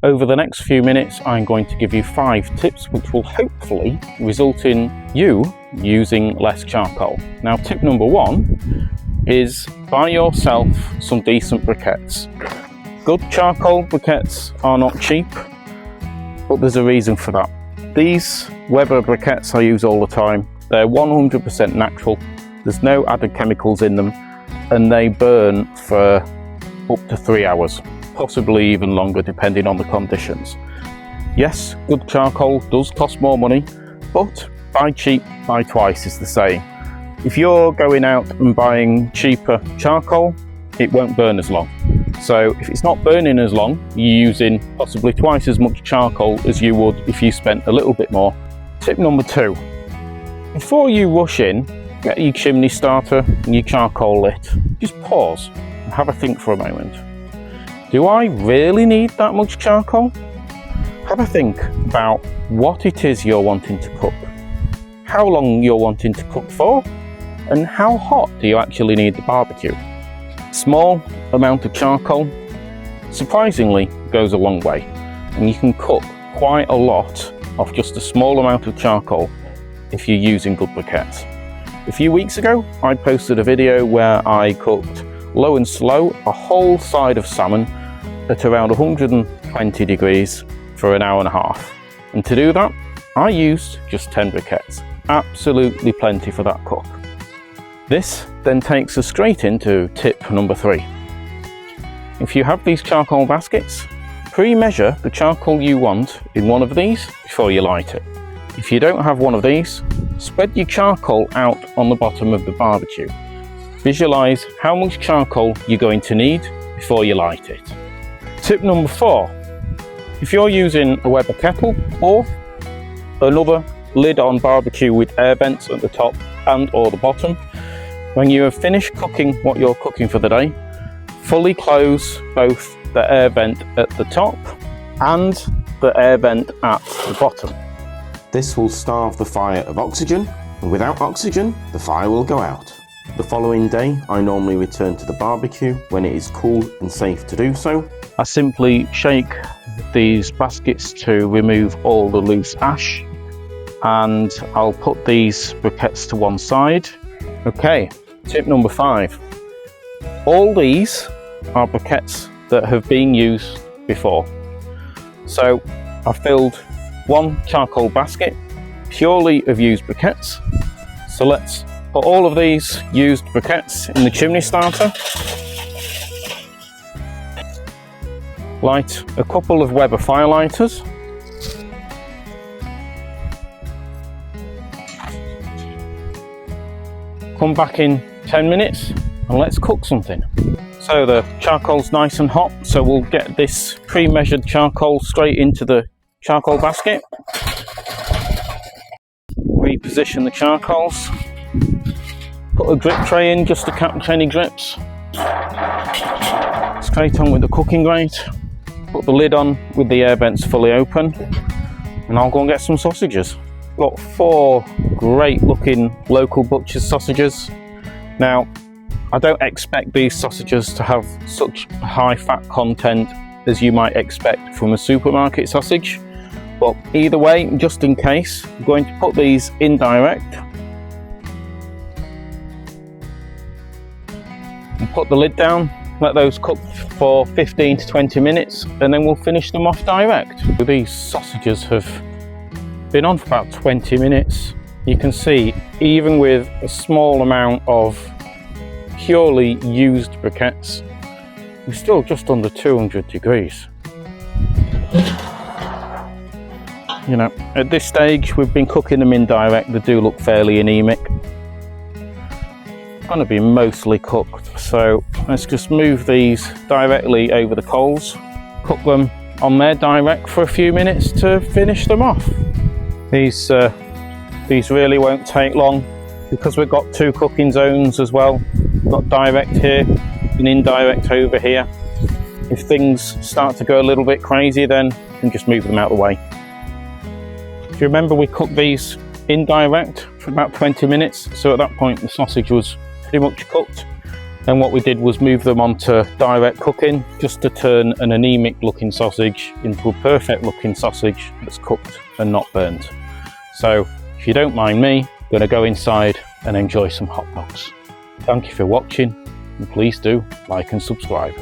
Over the next few minutes, I'm going to give you 5 tips which will hopefully result in you using less charcoal. Now, tip number 1 is buy yourself some decent briquettes. Good charcoal briquettes are not cheap, but there's a reason for that. These Weber briquettes I use all the time, they're 100% natural, there's no added chemicals in them, and they burn for up to 3 hours. Possibly even longer depending on the conditions. Yes, good charcoal does cost more money, but buy cheap, buy twice is the saying. If you're going out and buying cheaper charcoal, it won't burn as long. So if it's not burning as long, you're using possibly twice as much charcoal as you would if you spent a little bit more. Tip number 2, before you rush in, get your chimney starter and your charcoal lit. Just pause and have a think for a moment. Do I really need that much charcoal? Have a think about what it is you're wanting to cook, how long you're wanting to cook for, and how hot do you actually need the barbecue. Small amount of charcoal, surprisingly, goes a long way, and you can cook quite a lot off just a small amount of charcoal if you're using good briquettes. A few weeks ago, I posted a video where I cooked low and slow a whole side of salmon at around 120 degrees for an hour and a half. And to do that, I used just 10 briquettes. Absolutely plenty for that cook. This then takes us straight into tip number 3. If you have these charcoal baskets, pre-measure the charcoal you want in one of these before you light it. If you don't have one of these, spread your charcoal out on the bottom of the barbecue. Visualize how much charcoal you're going to need before you light it. Tip number 4, if you're using a Weber kettle or another lid-on barbecue with air vents at the top and or the bottom, when you have finished cooking what you're cooking for the day, fully close both the air vent at the top and the air vent at the bottom. This will starve the fire of oxygen, and without oxygen, the fire will go out. The following day, I normally return to the barbecue when it is cool and safe to do so. I simply shake these baskets to remove all the loose ash, and I'll put these briquettes to one side. Okay, tip number 5. All these are briquettes that have been used before. So I filled one charcoal basket purely of used briquettes. So let's put all of these used briquettes in the chimney starter. Light a couple of Weber firelighters. Come back in 10 minutes and let's cook something. So the charcoal's nice and hot, so we'll get this pre-measured charcoal straight into the charcoal basket. Reposition the charcoals. Put a grip tray in just to capture any grips. Straight on with the cooking grate. Put the lid on with the air vents fully open, and I'll go and get some sausages. Got 4 great looking local butcher's sausages. Now, I don't expect these sausages to have such high fat content as you might expect from a supermarket sausage, but either way, just in case, I'm going to put these in direct and put the lid down. Let those cook for 15 to 20 minutes and then we'll finish them off direct. These sausages have been on for about 20 minutes. You can see, even with a small amount of purely used briquettes, we're still just under 200 degrees. You know, at this stage we've been cooking them indirect. They do look fairly anemic. Going to be mostly cooked, so let's just move these directly over the coals, cook them on there direct for a few minutes to finish them off. These really won't take long because we've got 2 cooking zones as well. We've got direct here and indirect over here. If things start to go a little bit crazy, then we can just move them out of the way. Do you remember we cooked these indirect for about 20 minutes? So at that point the sausage was pretty much cooked. Then what we did was move them onto direct cooking, just to turn an anemic looking sausage into a perfect looking sausage that's cooked and not burnt. So if you don't mind me, I'm going to go inside and enjoy some hot dogs. Thank you for watching, and please do like and subscribe.